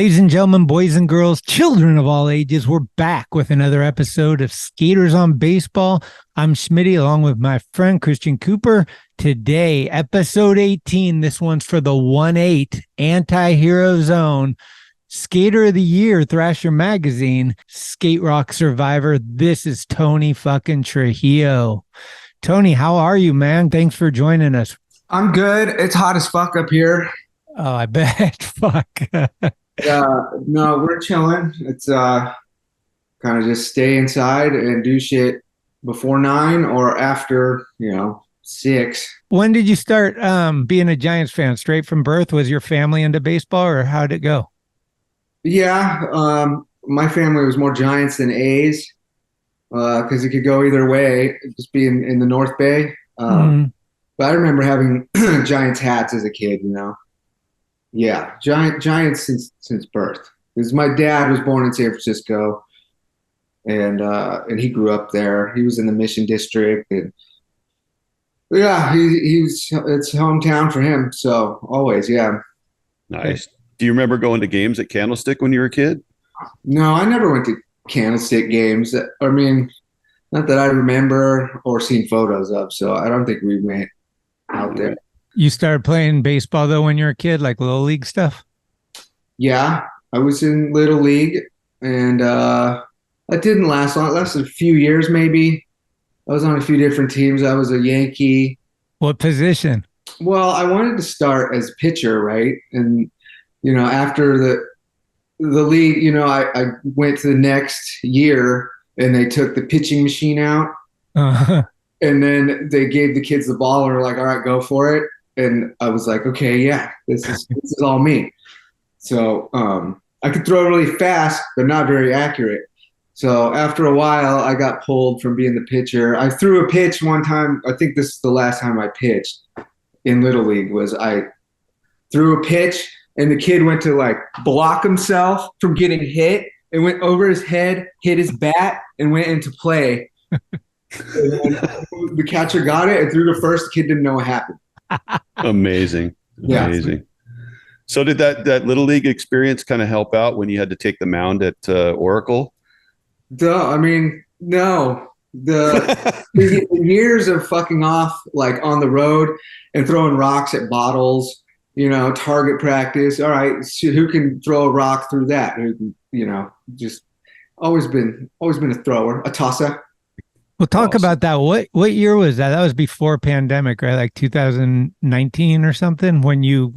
Ladies and gentlemen, boys and girls, children of all ages, we're back with another episode of Skaters on Baseball. I'm Schmitty along with my friend Christian Cooper. Today, episode 18. This one's for the 1-8 Anti-Hero Zone. Skater of the Year, Thrasher Magazine, Skate Rock Survivor. This is Tony fucking Trujillo. Tony, how are you, man? Thanks for joining us. I'm good. It's hot as fuck up here. Oh, I bet. Fuck. No, we're chilling. It's kind of just stay inside and do shit before 9 or after, 6. When did you start being a Giants fan? Straight from birth? Was your family into baseball, or how'd it go? Yeah, my family was more Giants than A's because it could go either way, just being in the North Bay. But I remember having Giants hats as a kid, Yeah, Giants since birth. Because my dad was born in San Francisco, and he grew up there. He was in the Mission District, and yeah, it's hometown for him. So always, yeah. Nice. Do you remember going to games at Candlestick when you were a kid? No, I never went to Candlestick games. I mean, not that I remember or seen photos of. So I don't think we went out there. You started playing baseball, though, when you were a kid, like Little League stuff? Yeah, I was in Little League, and that didn't last long. It lasted a few years, maybe. I was on a few different teams. I was a Yankee. What position? Well, I wanted to start as pitcher, right? And, after the league, I went to the next year, and they took the pitching machine out. Uh-huh. And then they gave the kids the ball and were like, all right, go for it. And I was like, okay, yeah, this is all me. So I could throw really fast, but not very accurate. So after a while, I got pulled from being the pitcher. I threw a pitch one time. I think this is the last time I pitched in Little League. Was I threw a pitch and the kid went to block himself from getting hit. It went over his head, hit his bat, and went into play. The catcher got it and threw to first. The kid didn't know what happened. Amazing. So did that Little League experience kind of help out when you had to take the mound at Oracle? I mean, no. The years of fucking off on the road and throwing rocks at bottles, target practice. All right, who can throw a rock through that? Just always been a thrower, a tosser. Well, talk about that. What year was that? That was before pandemic, right? Like 2019 or something when you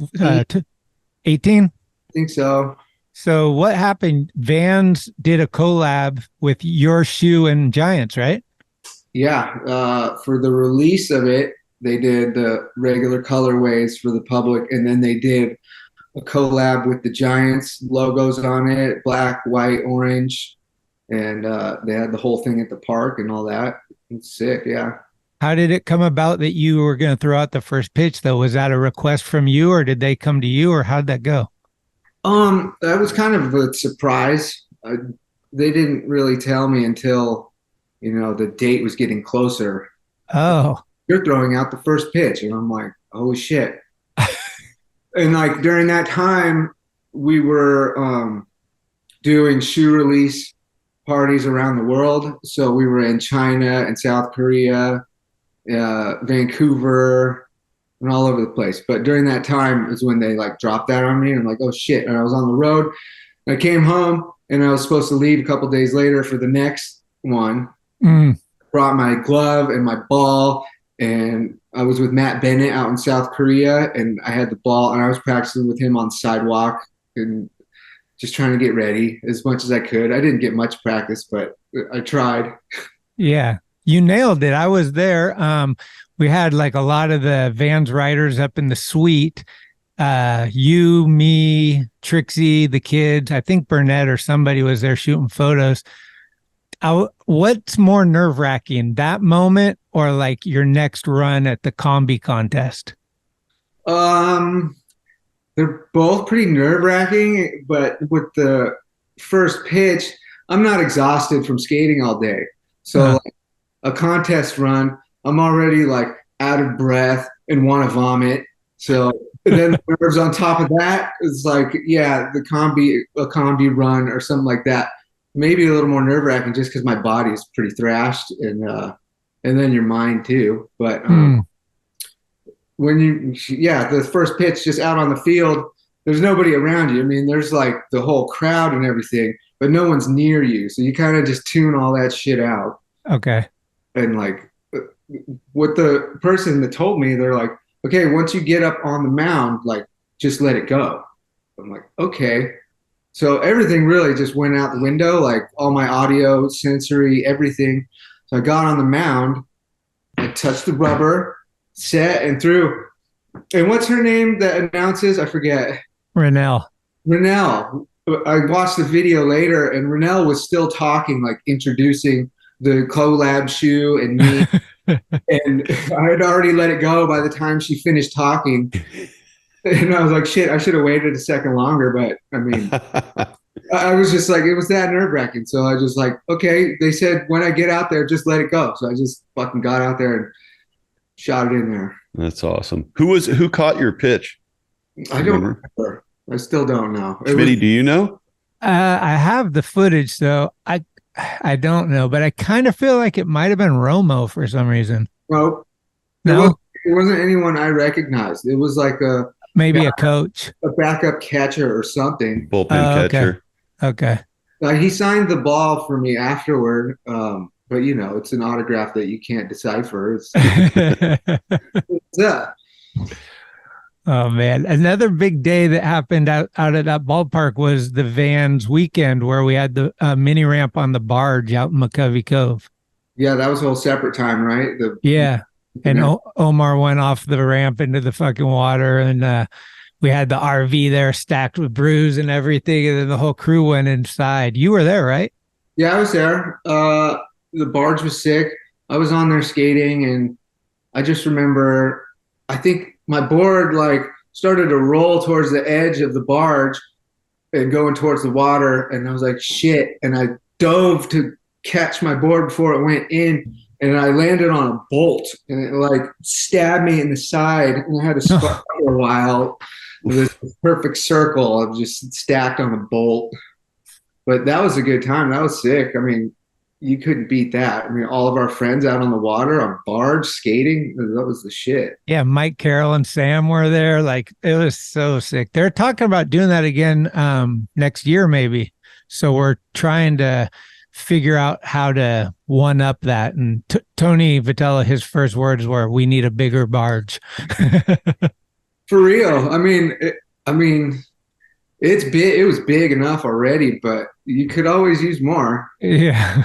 18? I think so. So what happened? Vans did a collab with your shoe and Giants, right? Yeah. For the release of it, they did the regular colorways for the public, and then they did a collab with the Giants logos on it, black, white, orange. And they had the whole thing at the park and all that. It's sick, yeah. How did it come about that you were going to throw out the first pitch, though? Was that a request from you, or did they come to you, or how'd that go? That was kind of a surprise. They didn't really tell me until, the date was getting closer. Oh. You're throwing out the first pitch. And I'm like, holy shit. And during that time, we were doing shoe release parties around the world. So we were in China and South Korea, Vancouver, and all over the place. But during that time is when they dropped that on me, and I'm like, oh shit. And I was on the road. I came home and I was supposed to leave a couple days later for the next one. Brought my glove and my ball, and I was with Matt Bennett out in South Korea, and I had the ball, and I was practicing with him on the sidewalk and just trying to get ready as much as I could. I didn't get much practice, but I tried. Yeah, you nailed it. I was there. We had a lot of the Vans riders up in the suite. You, me, Trixie, the kids. I think Burnett or somebody was there shooting photos. What's more nerve-wracking, that moment or your next run at the combi contest? They're both pretty nerve-wracking, but with the first pitch, I'm not exhausted from skating all day. So a contest run, I'm already out of breath and want to vomit. So And then the nerves on top of that is like, yeah, a combi run or something like that. Maybe a little more nerve wracking just because my body is pretty thrashed and then your mind too. But the first pitch just out on the field, there's nobody around you. I mean, there's like the whole crowd and everything, but no one's near you. So you kind of just tune all that shit out. Okay. And like what the person that told me, they're like, okay, once you get up on the mound, like just let it go. I'm like, okay. So everything really just went out the window, like all my audio, sensory, everything. So I got on the mound, I touched the rubber, set and threw. And what's her name that announces? I forget. Rennell. I watched the video later, and Rennell was still talking, like introducing the collab shoe and me. And I had already let it go by the time she finished talking. And I was like, shit, I should have waited a second longer. But I mean, I was just like, it was that nerve wracking. So I just like, okay, they said, when I get out there, just let it go. So I just fucking got out there and shot it in there. That's awesome. Who caught your pitch? I don't remember. I still don't know. Smitty, do you know? I have the footage, so I don't know, but I kind of feel like it might have been Romo for some reason. No. It wasn't anyone I recognized. It was like maybe a coach, a backup catcher or something. Bullpen catcher. Okay. He signed the ball for me afterward, but it's an autograph that you can't decipher. Yeah. Oh man, another big day that happened out at that ballpark was the Vans weekend where we had the mini ramp on the barge out in McCovey Cove. Yeah, that was a whole separate time, right? And Omar went off the ramp into the fucking water, and we had the RV there stacked with brews and everything, and then the whole crew went inside. You were there, right? Yeah, I was there. The barge was sick. I was on there skating, and I just remember, I think my board like started to roll towards the edge of the barge and going towards the water, and I was like, shit, and I dove to catch my board before it went in, and I landed on a bolt, and it like stabbed me in the side, and I had to spark for a while. This perfect circle of just stacked on a bolt. But that was a good time. That was sick. I mean, you couldn't beat that. I mean, all of our friends out on the water, on barge, skating, that was the shit. Yeah, Mike Carroll and Sam were there. Like, it was so sick. They're talking about doing that again next year, maybe. So we're trying to figure out how to one up that. And Tony Vitello, his first words were, "We need a bigger barge." For real. I mean, it's big. It was big enough already, but you could always use more. Yeah.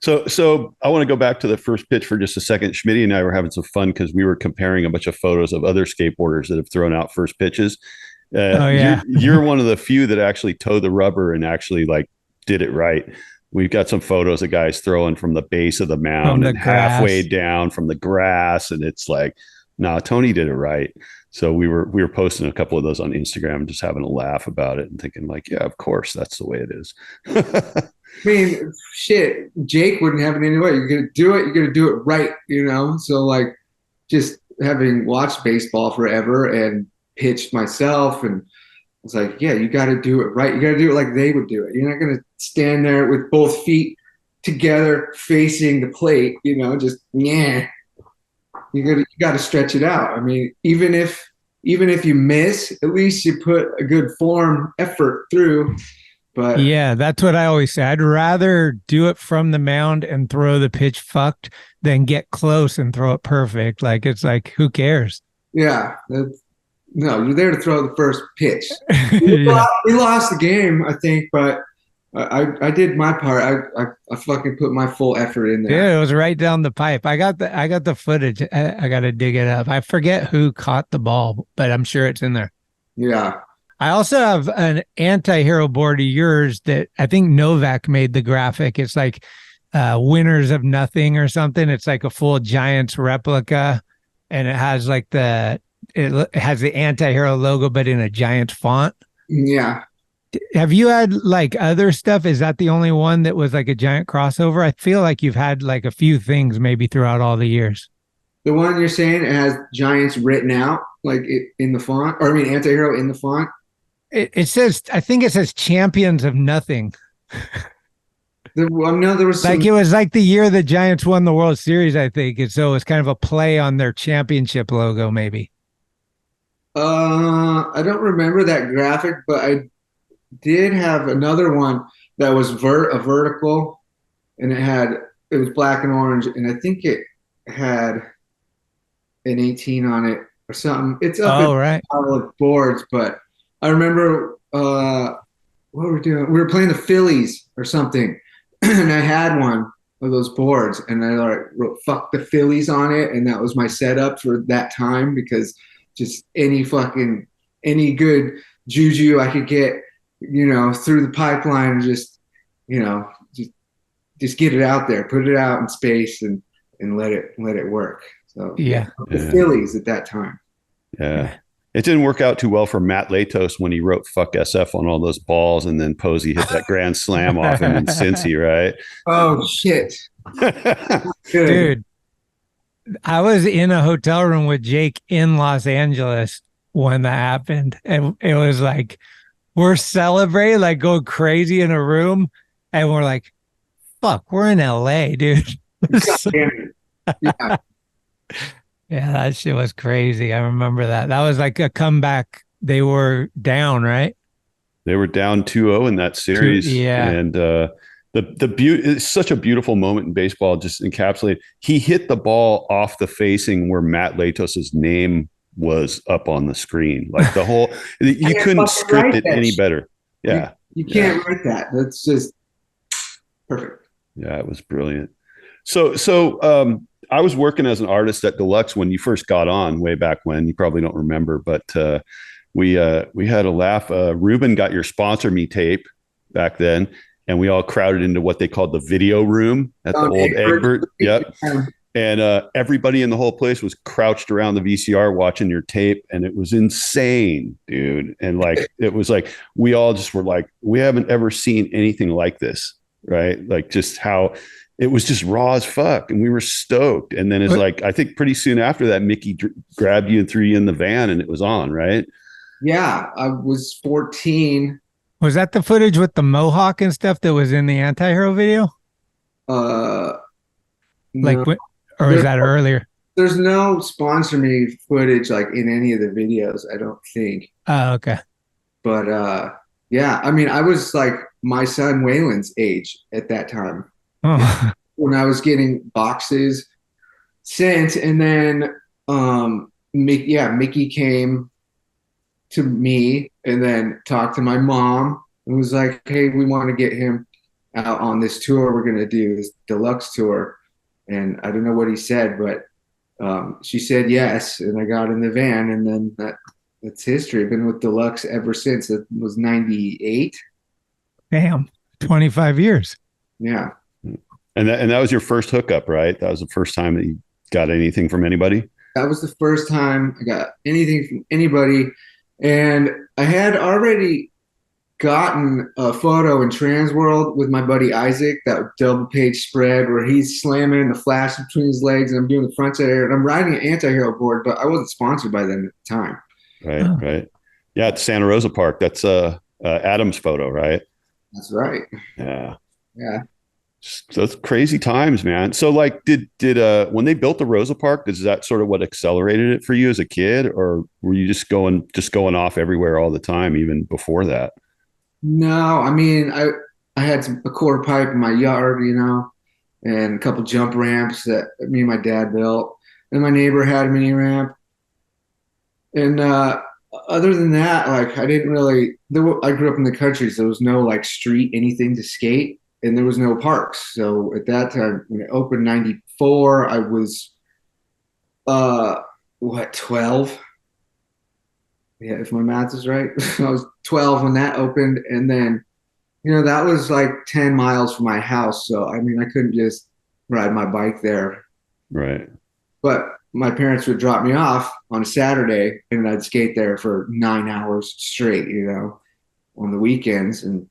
So I want to go back to the first pitch for just a second. Schmitty and I were having some fun because we were comparing a bunch of photos of other skateboarders that have thrown out first pitches. You're one of the few that actually towed the rubber and actually like did it right. We've got some photos of guys throwing from the base of the mound and halfway down from the grass, and it's like, no, Tony did it right. So we were posting a couple of those on Instagram and just having a laugh about it and thinking like, yeah, of course, that's the way it is. I mean, shit, Jake wouldn't have it anyway. You're going to do it. You're going to do it right, So like just having watched baseball forever and pitched myself, and it's like, yeah, you got to do it right. You got to do it like they would do it. You're not going to stand there with both feet together facing the plate, just, yeah. You got to stretch it out. I mean, even if you miss, at least you put a good form effort through. But yeah, that's what I always say. I'd rather do it from the mound and throw the pitch fucked than get close and throw it perfect. Like, it's like, who cares? Yeah. No, you're there to throw the first pitch. Yeah. We lost the game, I think, but I did my part. I fucking put my full effort in there. Yeah, it was right down the pipe. I got the footage. I got to dig it up. I forget who caught the ball, but I'm sure it's in there. Yeah. I also have an anti-hero board of yours that I think Novak made the graphic. It's like winners of nothing or something. It's like a full Giants replica, and it has like it has the anti-hero logo, but in a Giants font. Yeah. Have you had like other stuff? Is that the only one that was like a giant crossover? I feel like you've had like a few things maybe throughout all the years. The one you're saying, it has Giants written out? like in the font, or I mean, anti-hero in the font? It says, I think it says champions of nothing. No, there was like it was like the year the Giants won the World Series, I think. And so it's kind of a play on their championship logo, maybe. I don't remember that graphic, but I did have another one that was a vertical, and it was black and orange, and I think it had an 18 on it or something. It's up in right. all of boards, but I remember what were we doing? We were playing the Phillies or something, and I had one of those boards, and I wrote "fuck the Phillies" on it, and that was my setup for that time, because just any good juju I could get, through the pipeline, just get it out there, put it out in space, and let it work. So the Phillies at that time. Yeah. It didn't work out too well for Matt Latos when he wrote "fuck SF" on all those balls, and then Posey hit that grand slam off him in Cincy, right? Oh shit. Dude, I was in a hotel room with Jake in Los Angeles when that happened. And it was like, we're celebrating, like going crazy in a room. And we're like, fuck, we're in LA, dude. Yeah. Yeah, that shit was crazy. I remember that. That was like a comeback. They were down, right? They were down 2-0 in that series. Yeah. And the beauty, it's such a beautiful moment in baseball, just encapsulated. He hit the ball off the facing where Matt Latos's name was up on the screen. Like the whole, you couldn't script it any better. Yeah. You can't write that. That's just perfect. Yeah, it was brilliant. So I was working as an artist at Deluxe when you first got on, way back when. You probably don't remember, but we had a laugh. Ruben got your Sponsor Me tape back then, and we all crowded into what they called the video room at the old Egbert. Yep. And everybody in the whole place was crouched around the VCR watching your tape, and it was insane, dude. And like it was like we all just were like, we haven't ever seen anything like this, right? Like just how it was just raw as fuck, and we were stoked. And then it's like, I think pretty soon after that, Mickey grabbed you and threw you in the van, and it was on, right? Yeah, I was 14. Was that the footage with the mohawk and stuff that was in the Anti-Hero video? Like, no. or is that earlier? There's no Sponsor Me footage like in any of the videos, I don't think. Oh, okay. But yeah, I mean, I was like my son Waylon's age at that time. Oh. When I was getting boxes sent, and then Mickey came to me and then talked to my mom and was like, hey, we want to get him out on this tour we're going to do, this deluxe tour. And I don't know what he said, but she said yes, and I got in the van, and then that's history. I've been with Deluxe ever since. It was 98. Damn, 25 years. Yeah. And that was your first hookup, right? That was the first time that you got anything from anybody? That was the first time I got anything from anybody. And I had already gotten a photo in Transworld with my buddy Isaac, that double page spread where he's slamming the flash between his legs, and I'm doing the front side air, and I'm riding an Anti-Hero board, but I wasn't sponsored by them at the time. Right, right. Yeah, at Santa Rosa Park. That's Adam's photo, right? That's right. Yeah. Yeah. Those crazy times, man. So like did when they built the Rosa Park, is that sort of what accelerated it for you as a kid, or were you just going off everywhere all the time even before that? No, I mean, I had a quarter pipe in my yard, and a couple jump ramps that me and my dad built, and my neighbor had a mini ramp. And other than that, like I didn't really. I grew up in the country, so there was no like street anything to skate. And there was no parks. So at that time, when it opened 94, I was, 12? Yeah, if my math is right. I was 12 when that opened. And then, that was like 10 miles from my house. So, I mean, I couldn't just ride my bike there. Right. But my parents would drop me off on a Saturday, and I'd skate there for 9 hours straight, on the weekends. And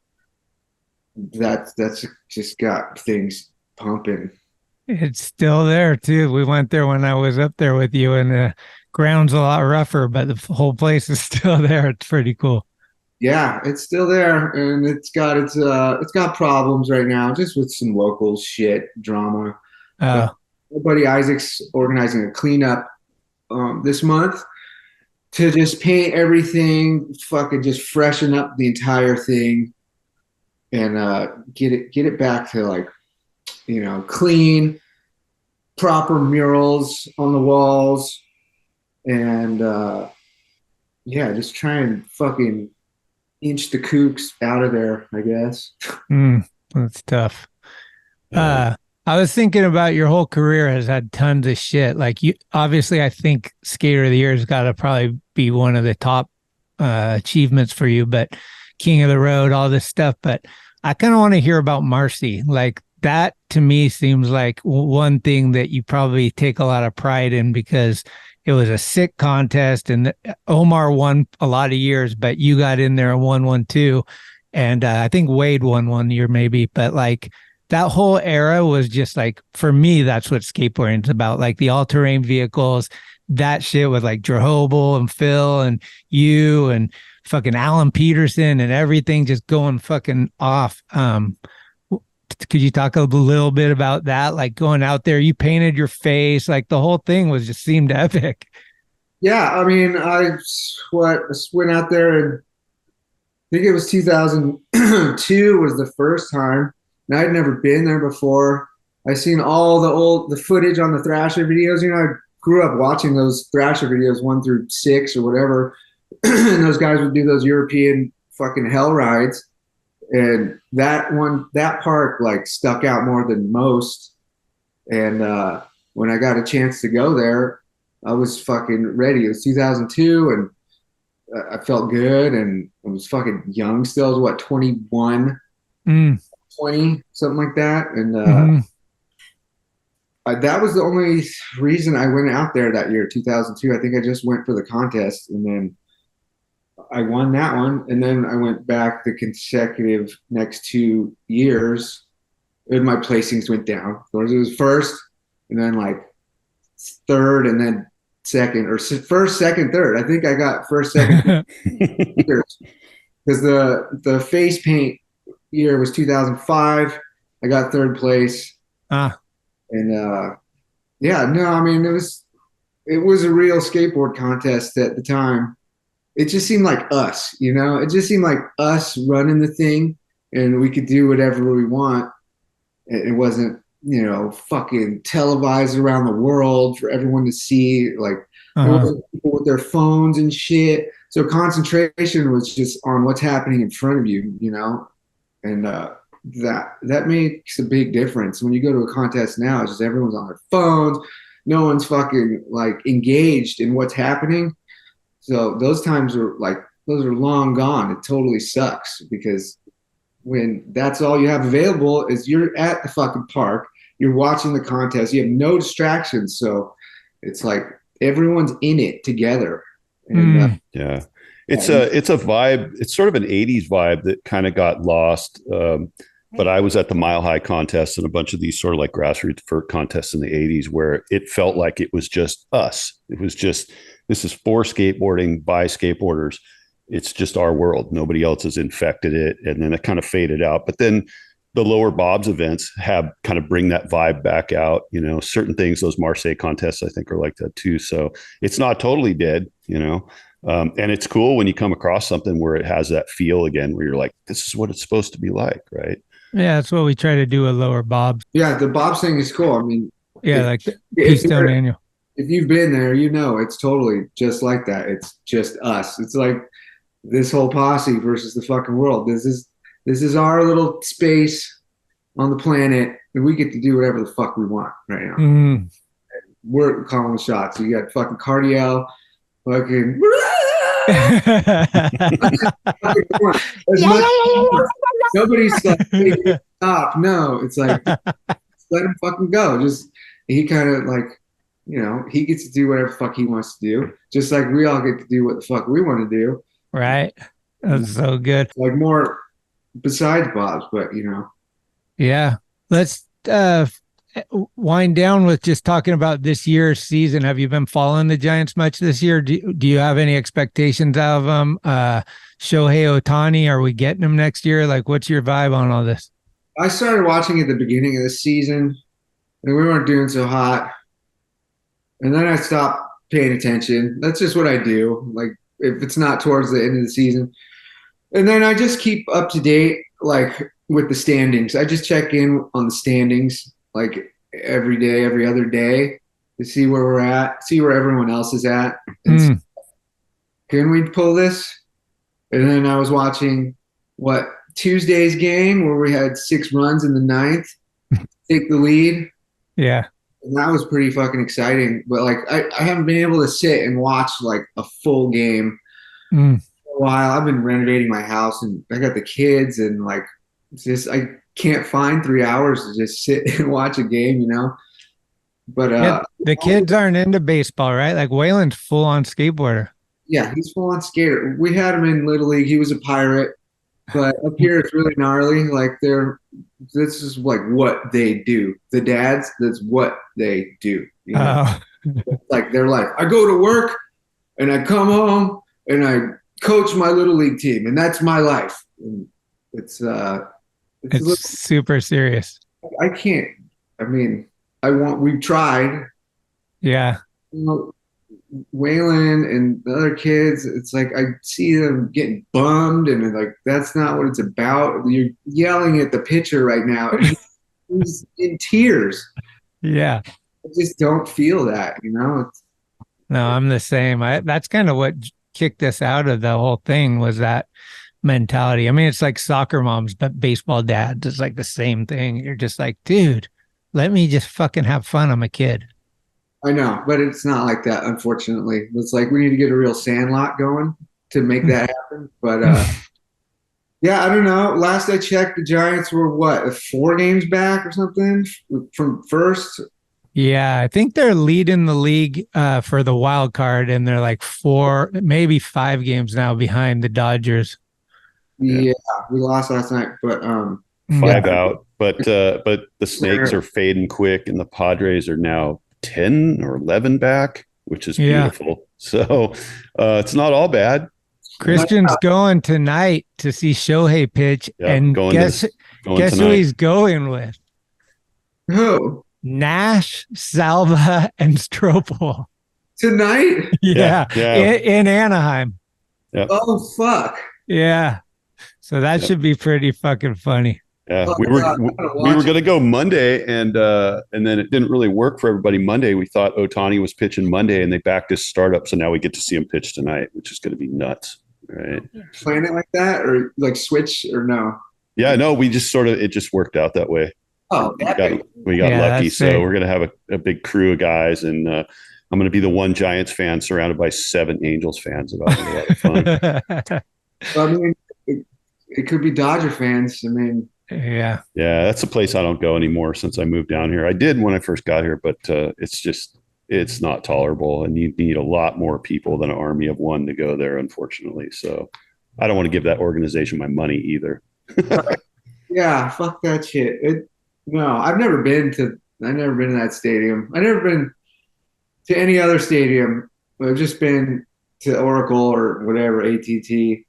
that's just got things pumping. It's still there too. We went there when I was up there with you, and ground's a lot rougher, but the whole place is still there. It's pretty cool. Yeah, it's still there, and it's got problems right now, just with some local shit drama. Uh, My buddy Isaac's organizing a cleanup this month to just paint everything, fucking just freshen up the entire thing, and get it back to like, clean, proper murals on the walls, and yeah, just try and fucking inch the kooks out of there, I guess. that's tough. I was thinking about your whole career has had tons of shit. Like you, obviously, I think Skater of the Year has got to probably be one of the top achievements for you. But King of the Road, all this stuff. But I kind of want to hear about Marseille. Like that to me seems like one thing that you probably take a lot of pride in because it was a sick contest, and Omar won a lot of years, but you got in there and won one too. And I think Wade won one year maybe, but like that whole era was just like, for me, that's what skateboarding is about. Like the all-terrain vehicles, that shit with like Drehobel and Phil and you and fucking Alan Peterson and everything just going fucking off. Could you talk a little bit about that? Like going out there, you painted your face, like the whole thing was just seemed epic. Yeah, I mean, I went out there, and I think it was 2002 was the first time, and I'd never been there before. I seen all the footage on the Thrasher videos. I grew up watching those Thrasher videos 1 through 6 or whatever, and those guys would do those European fucking hell rides. And that park like stuck out more than most. And when I got a chance to go there, I was fucking ready. It was 2002, and I felt good, and I was fucking young still. I was what, 21, 20, something like that. And that was the only reason I went out there that year, 2002. I think I just went for the contest, and then I won that one, and then I went back the consecutive next 2 years, and my placings went down. Of course, it was first, and then like third, and then second, or first, second, third. I think I got first, second, years, because the face paint year was 2005. I got third place, and yeah, no, I mean it was a real skateboard contest at the time. It just seemed like us, it just seemed like us running the thing, and we could do whatever we want. It wasn't, fucking televised around the world for everyone to see. Like, there wasn't people with their phones and shit. So concentration was just on what's happening in front of you, and that makes a big difference. When you go to a contest now, it's just everyone's on their phones. No one's fucking like engaged in what's happening. So those times are long gone. It totally sucks, because when that's all you have available is you're at the fucking park, you're watching the contest, you have no distractions. So it's like everyone's in it together. And, yeah, it's a vibe. It's sort of an 80s vibe that kind of got lost. But I was at the Mile High contest and a bunch of these sort of like grassroots vert contests in the 80s where it felt like it was just us. It was just, this is for skateboarding by skateboarders. It's just our world. Nobody else has infected it. And then it kind of faded out. But then the Lower Bob's events have kind of bring that vibe back out. Certain things, those Marseille contests, I think, are like that too. So it's not totally dead, and it's cool when you come across something where it has that feel again, where you're like, this is what it's supposed to be like, right? Yeah, that's what we try to do at Lower Bob's. Yeah, the Bob's thing is cool. I mean, yeah, like Keystone Annual. If you've been there, it's totally just like that. It's just us. It's like this whole posse versus the fucking world. This is our little space on the planet, and we get to do whatever the fuck we want right now. We're calling the shots. So you got fucking Cardiel, fucking. Nobody's like, hey, stop. No, it's like, let him fucking go. Just, he kind of like, he gets to do whatever the fuck he wants to do, just like we all get to do what the fuck we want to do. Right. That's so good. Like more besides Bob's, but Yeah. Let's wind down with just talking about this year's season. Have you been following the Giants much this year? Do you have any expectations of them? Shohei Ohtani, are we getting him next year? Like, what's your vibe on all this? I started watching at the beginning of the season, and we weren't doing so hot. And then I stopped paying attention. That's just what I do. Like, if it's not towards the end of the season. And then I just keep up to date, like, with the standings. I just check in on the standings, like, every day, every other day, to see where we're at, see where everyone else is at. And can we pull this? And then I was watching, Tuesday's game where we had 6 runs in the 9th, take the lead. Yeah. And that was pretty fucking exciting. But, like, I haven't been able to sit and watch, like, a full game for a while. I've been renovating my house, and I got the kids, and, like, it's just I can't find 3 hours to just sit and watch a game, you know? But yeah, the kids aren't into baseball, right? Like, Waylon's full-on skateboarder. Yeah, he's full-on skater. We had him in Little League. He was a pirate. But up here, it's really gnarly. Like, this is like what they do. The dads, that's what they do. You know? Like, they're like, I go to work and I come home and I coach my Little League team, and that's my life. And it's super serious. I can't. I mean, we've tried. Yeah. You know, Waylon and the other kids, it's like I see them getting bummed, and like that's not what it's about. You're yelling at the pitcher right now. He's in tears. Yeah. I just don't feel that, you know? No, I'm the same. That's kind of what kicked us out of the whole thing, was that mentality. I mean, it's like soccer moms, but baseball dads. It's like the same thing. You're just like, dude, let me just fucking have fun. I'm a kid. I know, but it's not like that, unfortunately. It's like we need to get a real Sandlot going to make that happen. But yeah, I don't know. Last I checked, the Giants were 4 games back or something from first. Yeah, I think they're leading the league for the wild card, and they're like 4, maybe 5 games now behind the Dodgers. Yeah, we lost last night, but 5 out. But the Snakes are fading quick, and the Padres are now 10 or 11 back, which is beautiful. So it's not all bad. Christian's going tonight to see Shohei pitch, and guess who he's going with? Who? Nash, Salva, and Stropel. Tonight? Yeah. In Anaheim. Yeah. Oh, fuck. Yeah. So that should be pretty fucking funny. Yeah, we were going to go Monday, and then it didn't really work for everybody Monday. We thought Ohtani was pitching Monday, and they backed his startup, so now we get to see him pitch tonight, which is going to be nuts, right? Plan it like that, or like switch, or no? Yeah, no, we just it just worked out that way. Oh, we got lucky, so we're going to have a big crew of guys, and I'm going to be the one Giants fan surrounded by 7 Angels fans. About a lot of fun. I mean, it could be Dodger fans. I mean. Yeah, that's a place I don't go anymore since I moved down here. I did when I first got here, but it's not tolerable, and you need a lot more people than an army of one to go there, unfortunately. So I don't want to give that organization my money either. Yeah, fuck that shit. No, I've never been to that stadium. I've never been to any other stadium. I've just been to Oracle or whatever, AT&T.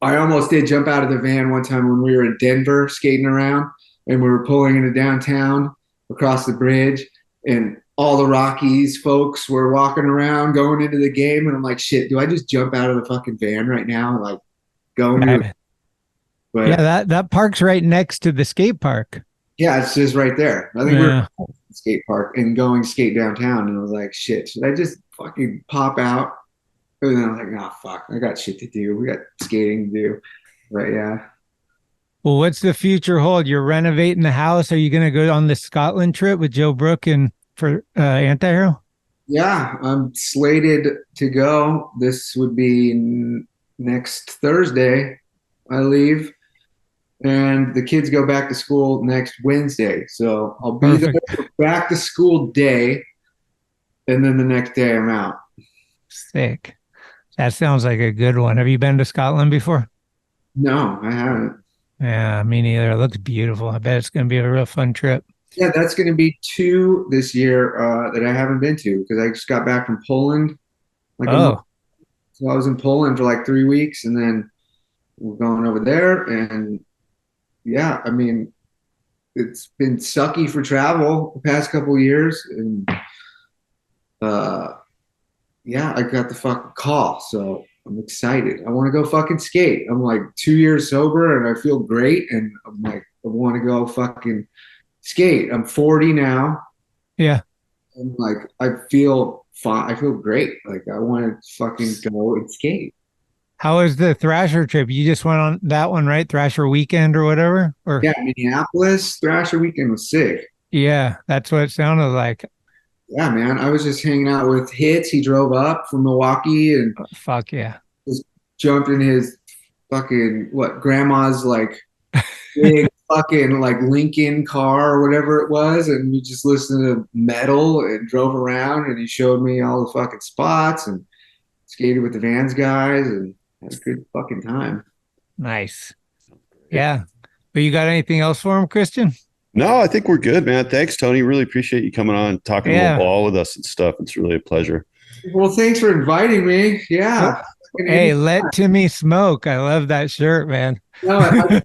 I almost did jump out of the van one time when we were in Denver skating around, and we were pulling into downtown across the bridge, and all the Rockies folks were walking around going into the game, and I'm like, shit, do I just jump out of the fucking van right now and like go into But yeah, that park's right next to the skate park. Yeah, it's just right there. I think we're at the skate park and going skate downtown, and I was like, shit, should I just fucking pop out? And then I was like, nah, fuck, I got shit to do. We got skating to do. But yeah. Well, what's the future hold? You're renovating the house. Are you going to go on the Scotland trip with Joe Brook and for Antihero? Yeah, I'm slated to go. This would be next Thursday. I leave, and the kids go back to school next Wednesday. So I'll be there for back to school day, and then the next day I'm out. Sick. That sounds like a good one. Have you been to Scotland before? No, I haven't. Yeah, me neither. It looks beautiful. I bet it's going to be a real fun trip. Yeah, that's going to be 2 this year that I haven't been to because I just got back from Poland like a month. Oh, So I was in Poland for like 3 weeks, and then we're going over there. And yeah, I mean, it's been sucky for travel the past couple of years, and yeah, I got the fucking call, so I'm excited. I want to go fucking skate. I'm like 2 years sober, and I feel great, and I'm like, I want to go fucking skate. I'm 40 now. yeah. And like, I feel fine. I feel great. Like, I want to fucking go and skate. How was the Thrasher trip? You just went on that one, right? Thrasher weekend or whatever? Or Yeah, Minneapolis Thrasher weekend was sick. yeah, that's what it sounded like. Yeah, man. I was just hanging out with Hits. He drove up from Milwaukee and Fuck yeah. just jumped in his fucking grandma's like big fucking like Lincoln car or whatever it was, and we just listened to metal and drove around, and he showed me all the fucking spots and skated with the Vans guys and had a good fucking time. Nice. Yeah. But you got anything else for him, Christian? No, I think we're good, man. Thanks, Tony. Really appreciate you coming on and talking a little ball with us and stuff. It's really a pleasure. Well, thanks for inviting me. Yeah. Hey, let Timmy smoke. I love that shirt, man. No, like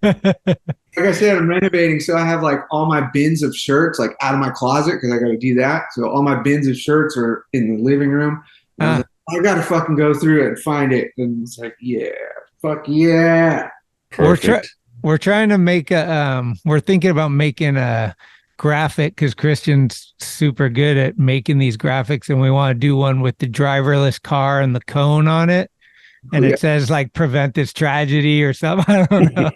I said, I'm renovating, so I have like all my bins of shirts like out of my closet because I got to do that. So all my bins of shirts are in the living room. I got to fucking go through it and find it. And it's like, yeah, fuck yeah. Perfect. We're trying to make we're thinking about making a graphic because Christian's super good at making these graphics, and we want to do one with the driverless car and the cone on it. And it says like prevent this tragedy or something. I don't know.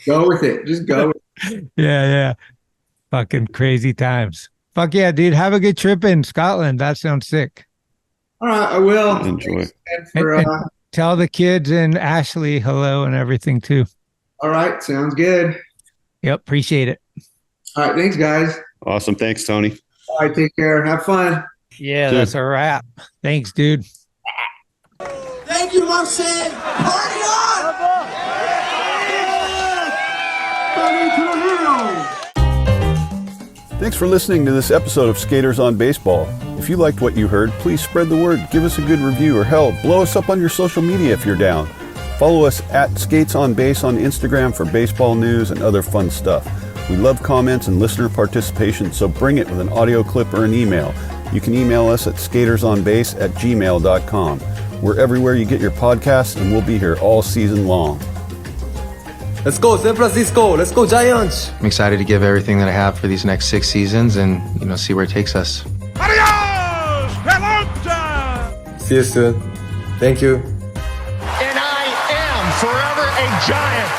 Go with it. Just go with it. Yeah. Fucking crazy times. Fuck yeah, dude. Have a good trip in Scotland. That sounds sick. All right, I will. Enjoy. And tell the kids and Ashley hello and everything too. All right. Sounds good. Yep. Appreciate it. All right. Thanks, guys. Awesome. Thanks, Tony. All right. Take care. Have fun. Yeah, that's a wrap. Thanks, dude. Thank you, Marseille. Party on! Thanks for listening to this episode of Skaters on Baseball. If you liked what you heard, please spread the word, give us a good review, or hell, blow us up on your social media if you're down. Follow us at Skates on Base on Instagram for baseball news and other fun stuff. We love comments and listener participation, so bring it with an audio clip or an email. You can email us at skatersonbase@gmail.com. We're everywhere you get your podcasts, and we'll be here all season long. Let's go, San Francisco. Let's go, Giants. I'm excited to give everything that I have for these next 6 seasons and, see where it takes us. Adios! Pelota! See you soon. Thank you. And I am forever a Giant.